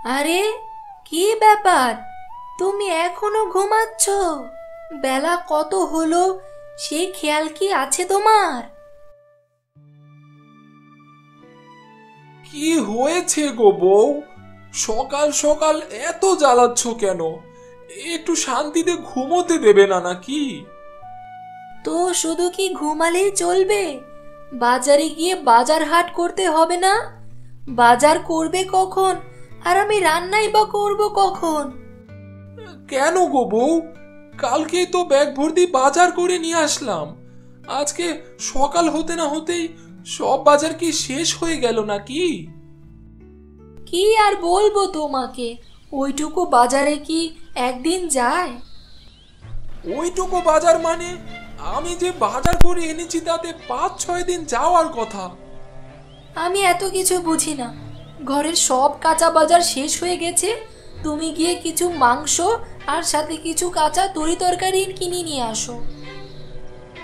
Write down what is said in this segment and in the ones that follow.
আরে, কি ব্যাপার? তুমি এখনো ঘুমাচ্ছ? বেলা কত হলো সে খেয়াল কি আছে তোমার? কি হয়েছে গো বউ? সকাল সকাল এত জ্বালাচ্ছ কেন? একটু শান্তিতে ঘুমোতে দেবে না নাকি? তো শুধু কি ঘুমালেই চলবে? বাজারে গিয়ে বাজার হাট করতে হবে না? বাজার করবে কখন? আর আমি রান্নাই বা করব কখন? কেন গো বউ? কালকেই তো ব্যাগ ভর্তি বাজার করে নিয়ে আসলাম। আজকে সকাল হতে না হতেই সব বাজার কি শেষ হয়ে গেল নাকি? কি আর বলবো তোমাকে, ওইটুকু বাজারে কি একদিন যায়? ওইটুকু বাজার মানে? আমি যে বাজার করে এনেছি তাতে 5-6 দিন যাওয়ার কথা। আমি এত কিছু বুঝি না। ঘরের সব কাঁচা বাজার শেষ হয়ে গেছে, তুমি গিয়ে কিছু মাংস আর সাথে কিছু কাঁচা তরি তরকারি কিনে নিয়ে আসো।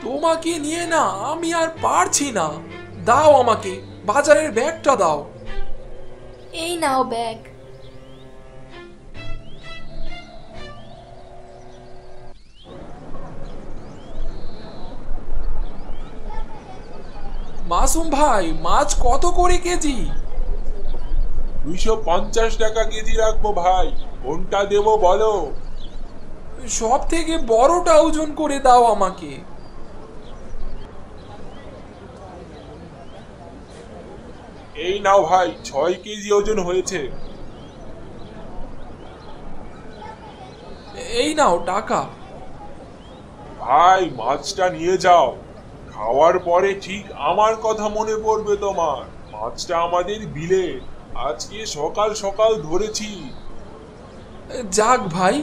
তোমাকে নিয়ে না আমি আর পারছি না। দাও আমাকে বাজারের ব্যাগটা দাও। এই নাও ব্যাগ। মাসুম ভাই, মাছ কত করে কেজি? 250 টাকা কেজি রাখবো ভাই, কোনটা দেবো বলো? সব থেকে বড়টা ওজন করে দাও আমাকে। এই নাও ভাই, 6 কেজি ওজন হয়েছে। এই নাও টাকা। ভাই মাছটা নিয়ে যাও, খাওয়ার পরে ঠিক আমার কথা মনে পড়বে তোমার। মাছটা আমাদের বিলে আজকে সকাল সকাল ধরেছি। যাক ভাই,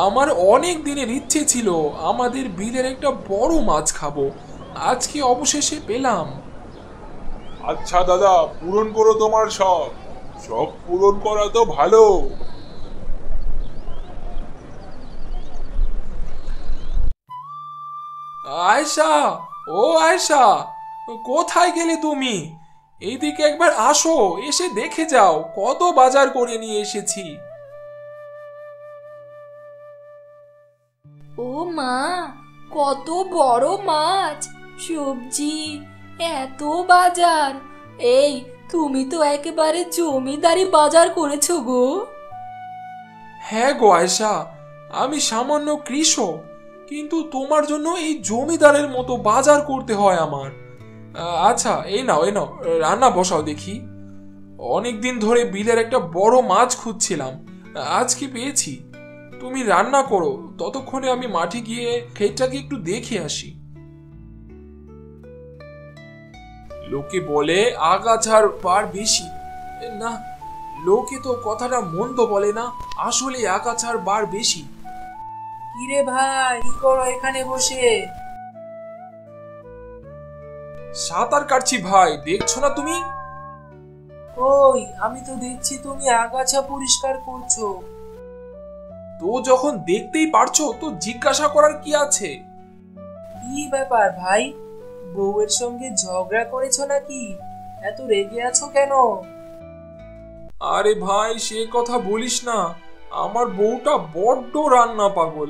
আমার অনেক দিনের ইচ্ছে ছিল আমাদের বিলের একটা বড় মাছ খাবো। আজকে অবশেষে পেলাম। আচ্ছা দাদা, পূরণ করো তোমার সব। সব পূরণ করা তো ভালো। আয়শা, ও আয়শা, কোথায় গেলে তুমি? এইদিকে একবার আসো, এসে দেখে যাও কত বাজার করে নিয়ে এসেছি। ও মা, কত বড় মাছ, সবজি, এত বাজার! এই, তুমি তো একেবারে জমিদারি বাজার করেছো গো। হ্যাঁ গো আয়শা, আমি সামান্য কৃষক, কিন্তু তোমার জন্য এই জমিদারের মতো বাজার করতে হয় আমার। আচ্ছা, এই নাও এই নাও, রান্না বসাও দেখি। অনেকদিন ধরে বিলের একটা বড় মাছ খুঁজছিলাম, আজকে পেয়েছি। তুমি রান্না করো, ততক্ষণে আমি মাঠে গিয়ে ক্ষেতটাকে একটু দেখে আসি। লোকে বলে আগাছার বার বেশি। না, লোকে তো কথাটা মন্দ বলে না, আসলে আগাছার বার বেশি। কিরে ভাই, কি করো এখানে বসে? সাঁতার কাটছি ভাই, দেখছো না তুমি? কই, আমি তো দেখছি তুমি আগাছা পরিষ্কার করছো। তো যখন দেখতেই পারছো তো জিজ্ঞাসা করার কি আছে? কি ব্যাপার ভাই, বউয়ের সঙ্গে ঝগড়া করেছো নাকি? এত রেগে আছো কেন? আরে ভাই, সে কথা বলিস না। আমার বউটা বড্ড রান্না পাগল।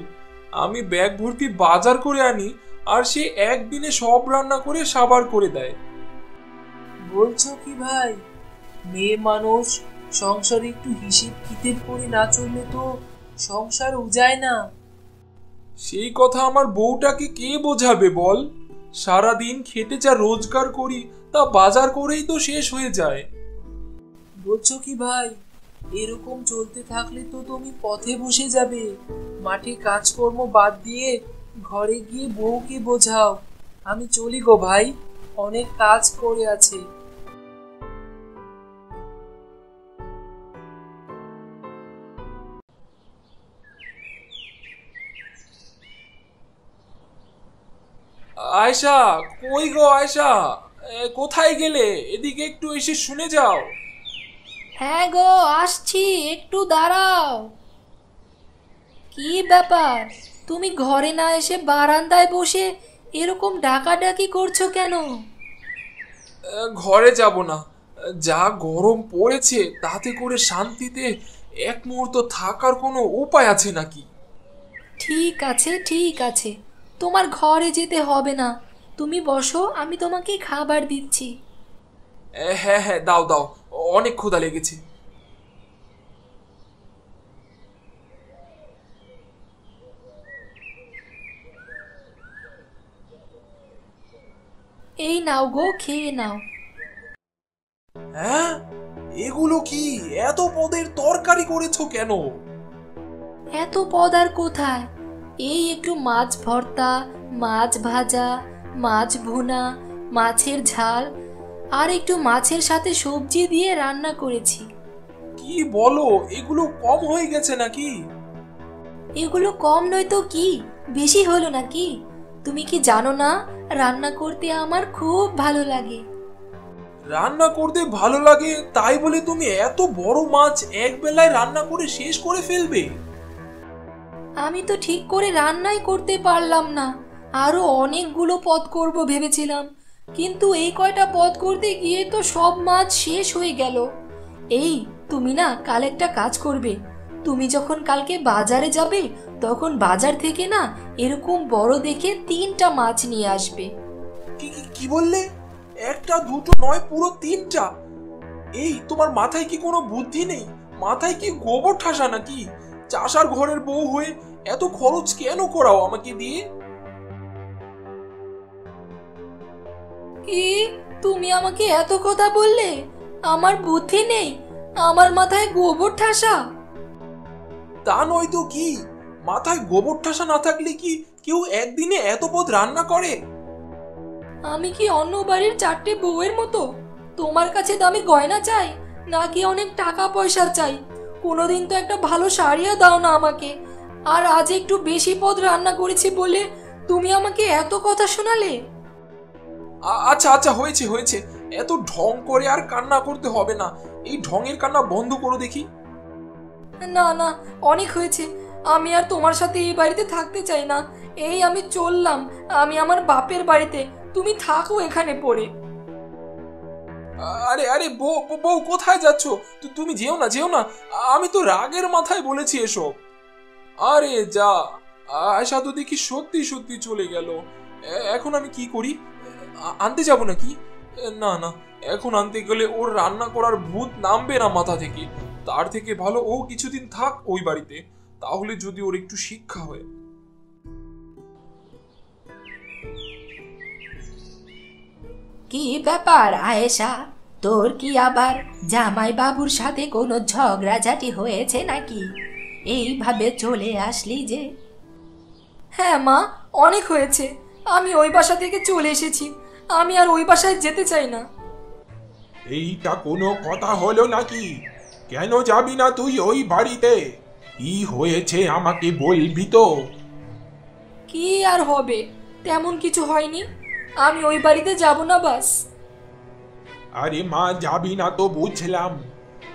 আমি ব্যাগ ভর্তি বাজার করে আনি আর সে একদিনে সব রান্না করে সাবার করে দেয়। বলছো কি ভাই? মেয়ে মানুষ, সংসারে একটু হিসেব কিতেব করে না চললে তো সংসার উজায় না। সেই কথা আমার বউটাকে কে বোঝাবে বল? সারাদিন খেটে যা রোজগার করি তা বাজার করেই তো শেষ হয়ে যায়। বলছো কি ভাই, এরকম চলতে থাকলে তো তুমি পথে বসে যাবে। মাঠে কাজকর্ম বাদ দিয়ে ঘরে গিয়ে বউকে বোঝাও। আমি চলি গো ভাই, অনেক কাজ করে আছে। আয়শা, কই গো আয়শা? কোথায় গেলে? এদিকে একটু এসে শুনে যাও। হ্যাঁ গো, আসছি, একটু দাঁড়াও। কি ব্যাপার, তুমি ঘরে না এসে বারান্দায় বসে এরকম ডাকাডাকি করছো কেন? ঘরে যাব না। যা গরম পড়েছে তাতে করে শান্তিতে এক মুহূর্ত থাকার কোনো উপায় আছে নাকি? ঠিক আছে, ঠিক আছে, তোমার ঘরে যেতে হবে না। তুমি বসো, আমি তোমাকে খাবার দিচ্ছি। হ্যাঁ হ্যাঁ, দাও দাও, অনেক ক্ষুধা লেগেছে। এই নাও গো, খেয়ে নাও। হ্যাঁ, এগুলো কি? এত পদের তরকারি করেছো কেন? এত পদ আর কোথায়, এই একটু মাছ ভর্তা, মাছ ভাজা, মাছ ভুনা, মাছের ঝাল আর একটু মাছের সাথে সবজি দিয়ে রান্না করেছি। কি বলো, এগুলো কম হয়ে গেছে নাকি? এগুলো কম নয় তো কি, বেশি হলো নাকি? তুমি কি জানো না, রান্না করতে আমার খুব ভালো লাগে। রান্না করতে ভালো লাগে তাই বলে তুমি এত বড় মাছ এক বেলায় রান্না করে শেষ করে ফেলবে? আমি তো ঠিক করে রান্নাই করতে পারলাম না, আরো অনেকগুলো পদ করব ভেবেছিলাম, কিন্তু এই কয়টা পদ করতে গিয়ে তো সব মাছ শেষ হয়ে গেল। এই, তুমি না কাল একটা কাজ করবে, তুমি যখন কালকে বাজারে যাবে তখন বাজার থেকে না এরকম বড় দেখে 3টা মাছ নিয়ে আসবে। কি কি কি বললে? একটা দুটো নয়, পুরো 3টা? এই, তোমার মাথায় কি কোনো বুদ্ধি নেই? মাথায় কি গোবর ঠাসা নাকি? চাষার ঘরের বউ হয়ে এত খরচ কেন করাও আমাকে দিয়ে? কি, তুমি আমাকে এত কথা বললে? আমার বুদ্ধি নেই? আমার মাথায় গোবর ঠাসা? তা নয় তো কি, মাথায় গোবর ঠাসা না থাকলে কি কেউ একদিনে এত পদ রান্না করে? আমি কি অন্য বাড়ির 4টে বউয়ের মতো তোমার কাছে দামি গয়না চাই, নাকি অনেক টাকা পয়সা চাই? কোনোদিন তো একটা ভালো শাড়িও দাও না আমাকে, আর আজ একটু বেশি পদ রান্না করেছি বলে তুমি আমাকে এত কথা শোনালে। আচ্ছা আচ্ছা, হয়েছে হয়েছে, এত ঢং করে আর কান্না করতে হবে না। এই ঢঙের কান্না বন্ধ করো দেখি। না না, অনেক হয়েছে, আমি আর তোমার সাথে এই বাড়িতে থাকতে চাই না। এই আমি চললাম, আমি আমার বাপের বাড়িতে, তুমি থাকো এখানে পড়ে। আরে আরে, বউ বউ, কোথায় যাচ্ছ? তুমি যেও না, যেও না, আমি তো রাগের মাথায় বলেছি এসব। আরে যা, আয়শা তো দেখি সত্যি সত্যি চলে গেল। এখন আমি কি করি? আনতে যাব নাকি? না না, এখন আনতে গেলে ওর রান্না করার ভূত নামবে না মাথা থেকে। তার থেকে ভালো ও কিছুদিন থাক ওই বাড়িতে, তাহলে যদি ওর একটু শিক্ষা হয়। কি ব্যাপার আয়েশা, তোর কি আবার জামাই বাবুর সাথে কোনো ঝগড়াঝাটি হয়েছে নাকি? এইভাবে চলে আসলি যে? হ্যাঁ মা, অনেক হয়েছে, আমি ওই বাসা থেকে চলে এসেছি, আমি আর ওই বাসায় যেতে চাই না। এইটা কোনো কথা হলো নাকি? কেন যাবি না তুই ওই বাড়িতে? কি হয়েছে আমাকে বলবি তো? কি আর হবে, তেমন কিছু হয়নি, আমি ওই বাড়িতে যাব না বাস। আরে মা, যাবি না তো বুঝলাম,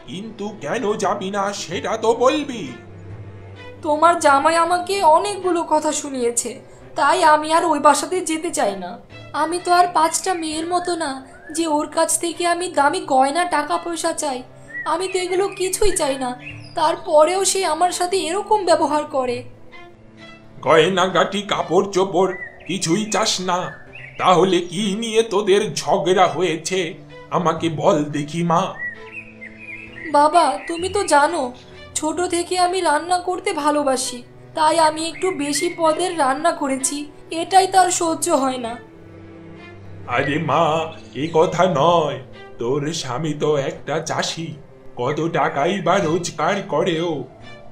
কিন্তু কেন যাবি না সেটা তো বলবি। তোমার জামাই আমাকে অনেকগুলো কথা শুনিয়েছে, তাই আমি আর ওই বাসাতে যেতে চাই না। আমি তো আর 5টা মেয়ের মতো না যে ওর কাছ থেকে আমি দামি গয়না টাকা পয়সা চাই। আমি তো এগুলো কিছুই চাই না, তারপরেও সে আমার সাথে এরকম ব্যবহার করে। গয়নাগাটি, কাপড় চোপড় কিছুই চাস না? তাহলে কি নিয়ে তোদের ঝগড়া হয়েছে আমাকে বল দেখি মা। বাবা, তুমি তো জানো ছোট থেকে আমি রান্না করতে ভালোবাসি, তাই আমি একটু বেশি পদের রান্না করেছি, এটাই তার সহ্য হয় না। আরে মা, এ কথা নয়, তোর স্বামী তো একটা চাষি, কত টাকাই বা রোজগার করেও,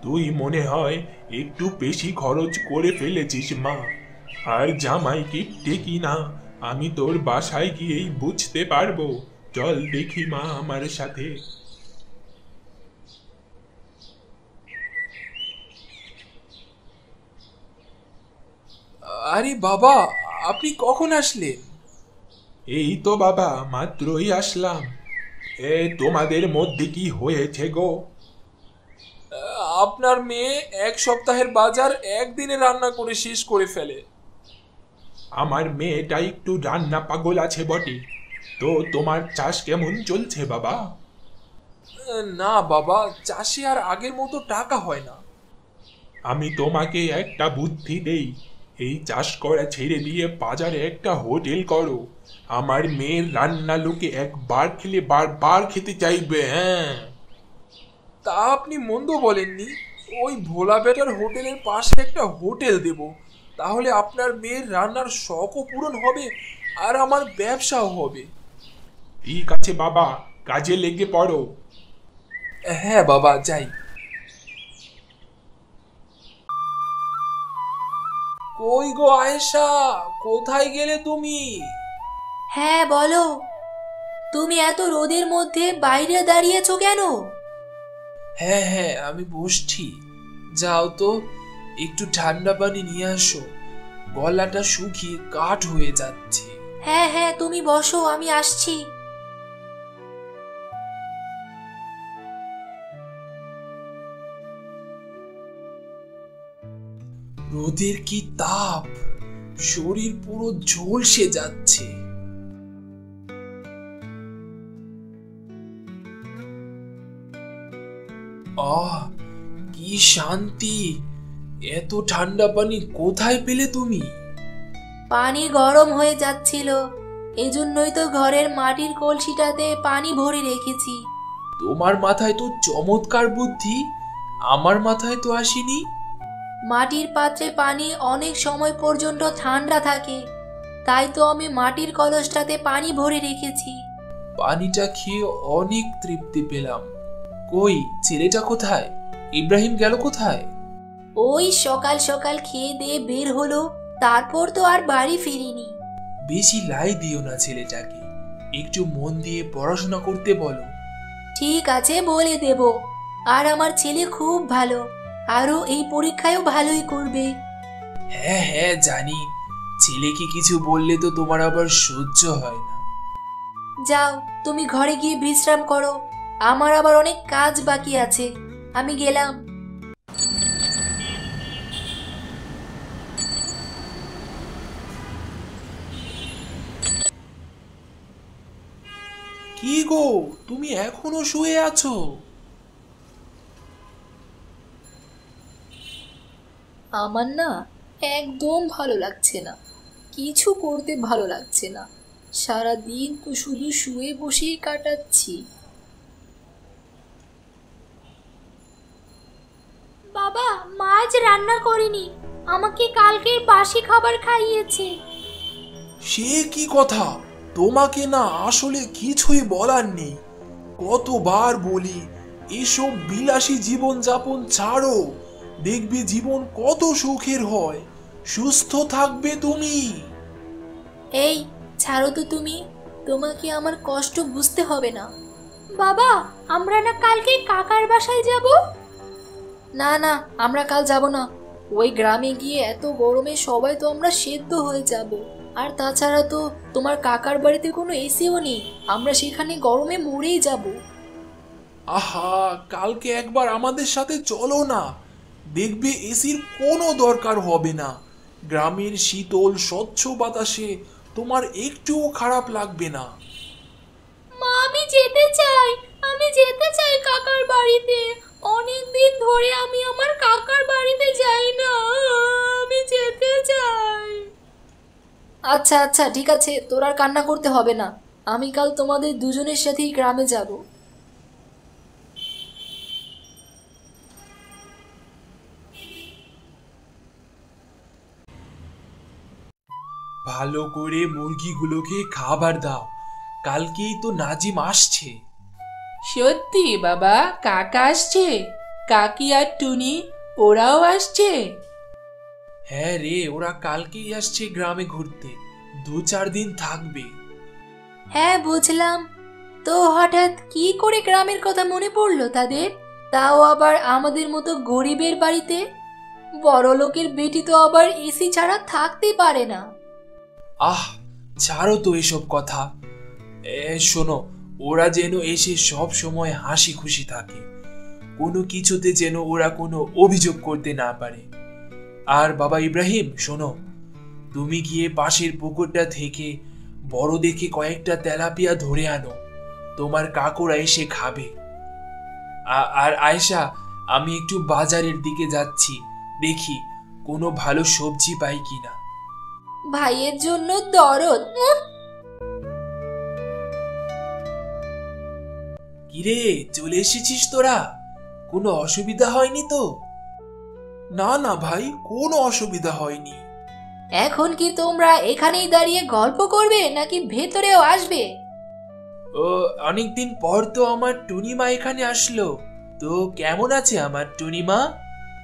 তুই মনে হয় একটু বেশি খরচ করে ফেলেছিস মা। আর জামাই কিপটে কিনা আমি তোর বাসায় গিয়েই বুঝতে পারবো। চল দেখি মা আমার সাথে। আরে বাবা, আপনি কখন আসলেন? এই তো বাবা, মাত্রই আসলাম। তোমাদের মধ্যে কি হয়েছে গো? আপনার মেয়ে 1 সপ্তাহের বাজার একদিনে রান্না করে শেষ করে ফেলে। আমার মেয়েটা একটু রান্না পাগল আছে বটে। তো তোমার চাষ কেমন চলছে বাবা? না বাবা, চাষে আর আগের মতো টাকা হয় না। আমি তোমাকে একটা বুদ্ধি দেই, এই চাষ করা ছেড়ে দিয়ে বাজারে একটা হোটেল করো। আমার মেয়ের রান্না লোকে একবার খেলে বারবার খেতে চাইবে। হ্যাঁ, তা আপনি মন্দ বলেননি। ওই ভোলা বেটার হোটেলের পাশে একটা হোটেল দেব, তাহলে আপনার মেয়ের রান্নার শখও পূরণ হবে আর আমার ব্যবসাও হবে। ঠিক আছে বাবা, কাজে লেগে পড়ো। হ্যাঁ বাবা, যাই। কই গো আয়েশা, কোথায় গেলে তুমি? হ্যাঁ বলো, তুমি এত রোদের মধ্যে বাইরে দাঁড়িয়েছো কেন? হ্যাঁ হ্যাঁ, আমি বসছি। যাও তো, একটু ঠান্ডা পানি নিয়ে আসো, গলাটা শুকিয়ে কাঠ হয়ে যাচ্ছে। হ্যাঁ হ্যাঁ, তুমি বসো, আমি আসছি। রোদের কি তাপ, শরীর পুরো ঝলসে যাচ্ছে। আহ, কি শান্তি! এত ঠান্ডা পানি কোথায় পেলে তুমি? পানি গরম হয়ে যাচ্ছিল, এজন্যই তো ঘরের মাটির কলসিটাতে পানি ভরে রেখেছি। তোমার মাথায় তো চমৎকার বুদ্ধি, আমার মাথায় তো আসেনি। মাটির পাত্রে পানি অনেক সময় পর্যন্ত ঠান্ডা থাকে, তাই তো আমি মাটির কলসটাতে পানি ভরে রেখেছি। পানিটা খেয়ে অনেক তৃপ্তি পেলাম। কই, ছেলেটা কোথায়? ইব্রাহিম গেল কোথায়? ওই সকাল সকাল খেয়ে দিয়ে বের হলো, তারপর তো আর বাড়ি ফিরিনি। বেশি লাই দিও না ছেলেটাকে, একটু মন দিয়ে পড়াশোনা করতে বলো। ঠিক আছে, বলে দেব। আর আমার ছেলে খুব ভালো, আরও এই পরীক্ষায়ও ভালোই করবে। হ্যাঁ হ্যাঁ জানি, ছেলেকে কিছু বললে তো তোমার আবার সহ্য হয় না। যাও, তুমি ঘরে গিয়ে বিশ্রাম করো, আমার আবার অনেক কাজ বাকি আছে। আমি গেলাম। কি গো, তুমি এখনো শুয়ে আছো? আমার না একদম ভালো লাগছে না, কিছু করতে ভালো লাগছে না। সারা দিন তো শুধু শুয়ে বসেই কাটাচ্ছি। বাবা, মা আজ রান্না করেনি, আমাকে কালকের বাসি খাবার খাইয়েছে। সে কি কথা, তোমাকে না আসলে কিছুই বলার নেই। কতবার বলি এসব বিলাসী জীবন যাপন ছাড়ো, দেখবে জীবন কত সুখের হয়, সুস্থ থাকবে তুমি। এই ছাড়ো তো তুমি, তোমাকে আমার কষ্ট বুঝতে হবে না। বাবা, আমরা না কালকে কাকার বাসায় যাব? না না, আমরা কাল যাব না। ওই গ্রামে গিয়ে এত গরমে সবাই তো আমরা সেদ্ধ হয়ে যাব। আর তাছাড়া তো তোমার কাকার বাড়িতে কোনো এসিও নেই, আমরা সেখানে গরমে মরেই যাব। আহা, কালকে একবার আমাদের সাথে চলো না, দেখবে এসির কোনো দরকার হবে না। গ্রামের শীতল স্বচ্ছ বাতাসে তোমার একটুও খারাপ লাগবে না। মা, আমি যেতে চাই, আমি যেতে চাই কাকার বাড়িতে। অনেক দিন ধরে আমি আমার কাকার বাড়িতে যাই না, আমি যেতে চাই। আচ্ছা আচ্ছা, ঠিক আছে, তোর আর কান্না করতে হবে না। আমি কাল তোমাদের দুজনের সাথেই গ্রামে যাব। ভালো করে মুরগিগুলোকে খাবার দাও, কালকেই তো নাজিম আসছে। সত্যি বাবা, কাকা আসছে? কাকি আর টুনি ওরাও আসছে? হ্যাঁ রে, ওরা কালকেই আসছে গ্রামে ঘুরতে, 2-4 দিন থাকবে। হ্যাঁ বুঝলাম, তো হঠাৎ কি করে গ্রামের কথা মনে পড়লো তাদের? তাও আবার আমাদের মতো গরিবের বাড়িতে। বড় লোকের বেটি তো আবার এসি ছাড়া থাকতে পারে না। আহ, ছাড়ো তো এসব কথা। শোনো, ওরা যেন এসে সব সময় হাসি খুশি থাকে, কোনো কিছুতে যেন ওরা কোনো অভিযোগ করতে না পারে। আর বাবা ইব্রাহিম, শোনো, তুমি গিয়ে পাশের পুকুরটা থেকে বড় দেখে কয়েকটা তেলাপিয়া ধরে আনো, তোমার কাকুরা এসে খাবে। আর আয়েশা, আমি একটু বাজারের দিকে যাচ্ছি, দেখি কোনো ভালো সবজি পাই কিনা। ভাইয়ের জন্য দরদ। কিরে, চলে এসেছিস তোরা? কোনো অসুবিধা হয়নি তো? না না ভাই, কোনো অসুবিধা হয়নি। এখন কি তোমরা এখানেই দাঁড়িয়ে গল্প করবে নাকি ভেতরেও আসবে? ও, অনেকদিন পর তো আমার টুনিমা এখানে আসলো। তো কেমন আছে আমার টুনিমা?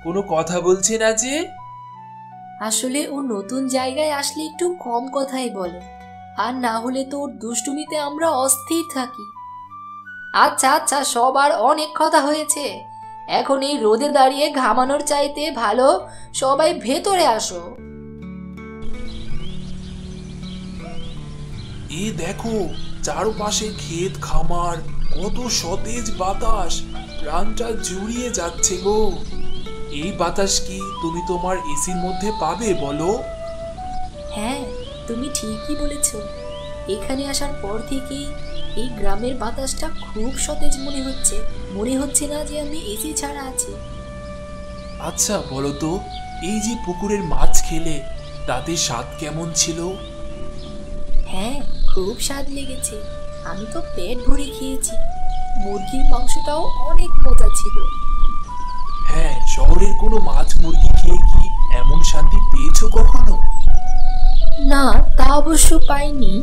কোনো কথা বলছে না যে? আসলে ও নতুন জায়গায় আসলে একটু কম কথাই বলে, আর না হলে তো ওর দুষ্টুমিতে আমরা অস্থির থাকি। আচ্ছা আচ্ছা, সবার অনেক কথা হয়েছে। এখন এই রোদে দাঁড়িয়ে ঘামানোর চাইতে ভালো সবাই ভেতরে আসো। এই দেখো, চারপাশে ক্ষেত খামার, কত সতেজ বাতাস, প্রাণটা জুড়িয়ে যাচ্ছে গো। এই বাতাস কি তুমি তোমার এসির মধ্যে পাবে বলো? হ্যাঁ, তুমি ঠিকই বলেছ। এখানে আসার পর থেকেই এই গ্রামের বাতাসটা খুব সতেজ মনে হচ্ছে। মনে হচ্ছে না যে আমি এসি ছাড়া আছি। আচ্ছা বলো তো, এই যে পুকুরের মাছ খেলে, তাতে স্বাদ কেমন ছিল? হ্যাঁ, খুব স্বাদ লেগেছে। আমি তো পেট ভরে খেয়েছি। মুরগির মাংসটাও অনেক মজা ছিল। হ্যাঁ, শহরের কোনো মাছ মুরগি খেয়ে কি এমন শান্তি পেয়েছো কখনো? না, তা অবশ্য পাইনি।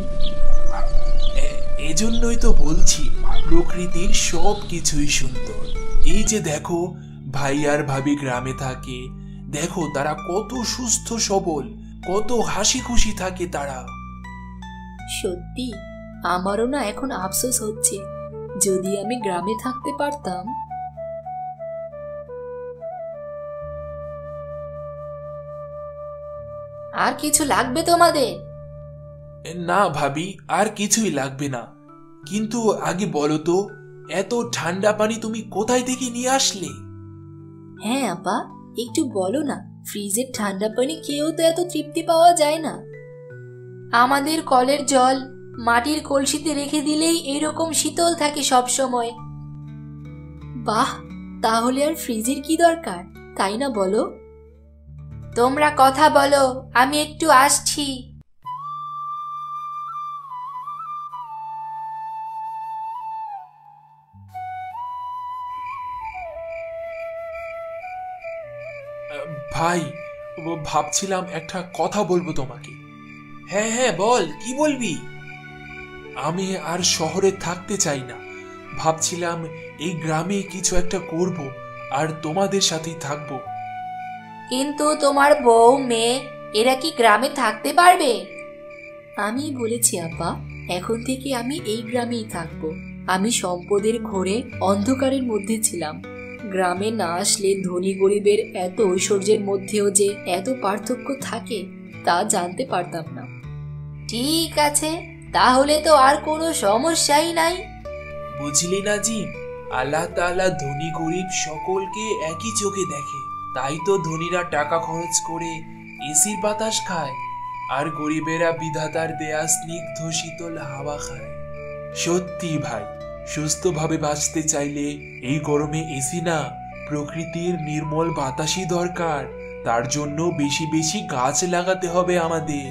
এজন্যই তো বলছি, প্রকৃতির সব কিছুই সুন্দর। এই যে দেখো, ভাই আর ভাবি গ্রামে থাকে, দেখো তারা কত সুস্থ সবল, কত হাসি খুশি থাকে তারা। সত্যি, আমারও না এখন আফসোস হচ্ছে, যদি আমি গ্রামে থাকতে পারতাম। আর কিছু লাগবে তোমাদের? না ভাবি, আর কিছুই লাগবে না। কিন্তু আগে বলো তো, এত ঠান্ডা পানি তুমি কোথায় থেকে নিয়ে আসলে? হ্যাঁ আপা, একটু বলো না। ফ্রিজের ঠান্ডা পানি খেয়েও তো এত তৃপ্তি পাওয়া যায় না। আমাদের কলের জল মাটির কলসিতে রেখে দিলেই এরকম শীতল থাকে সব সময়। বাহ, তাহলে আর ফ্রিজের কি দরকার, তাই না বলো? তোমরা কথা বলো, আমি একটু আসছি। ভাই, ভাবছিলাম একটা কথা বলবো তোমাকে। হ্যাঁ হ্যাঁ, বল, কি বলবি? আমি আর শহরে থাকতে চাই না। ভাবছিলাম এই গ্রামে কিছু একটা করব, আর তোমাদের সাথেই থাকবো। কিন্তু তোমার বউ মেয়ে এরা কি গ্রামে থাকতে পারবে? আমি বলেছি আপা, এখন থেকে আমি এই গ্রামেই থাকবো। আমি সম্পদের ঘোরে অন্ধকারের মধ্যে ছিলাম। গ্রামে না আসলে ধনী গরিবের এত ঐশ্বর্যের মধ্যেও যে এত পার্থক্য থাকে তা জানতে পারতাম না। ঠিক আছে, তাহলে তো আর কোনো সমস্যাই নাই। বুঝলি না জিম, আল্লাহ তাআলা ধনী গরিব সকলকে একই চোখে দেখে। তাই তো ধনীরা টাকা খরচ করে এসির বাতাস খায়, আর গরিবেরা বিধাতার দেয়া স্নিগ্ধ শীতল হাওয়া খায়। সত্যি ভাই, সুস্থভাবে বাঁচতে চাইলে এই গরমে এসি না, প্রকৃতির নির্মল বাতাসই দরকার। তার জন্য বেশি বেশি গাছ লাগাতে হবে আমাদের।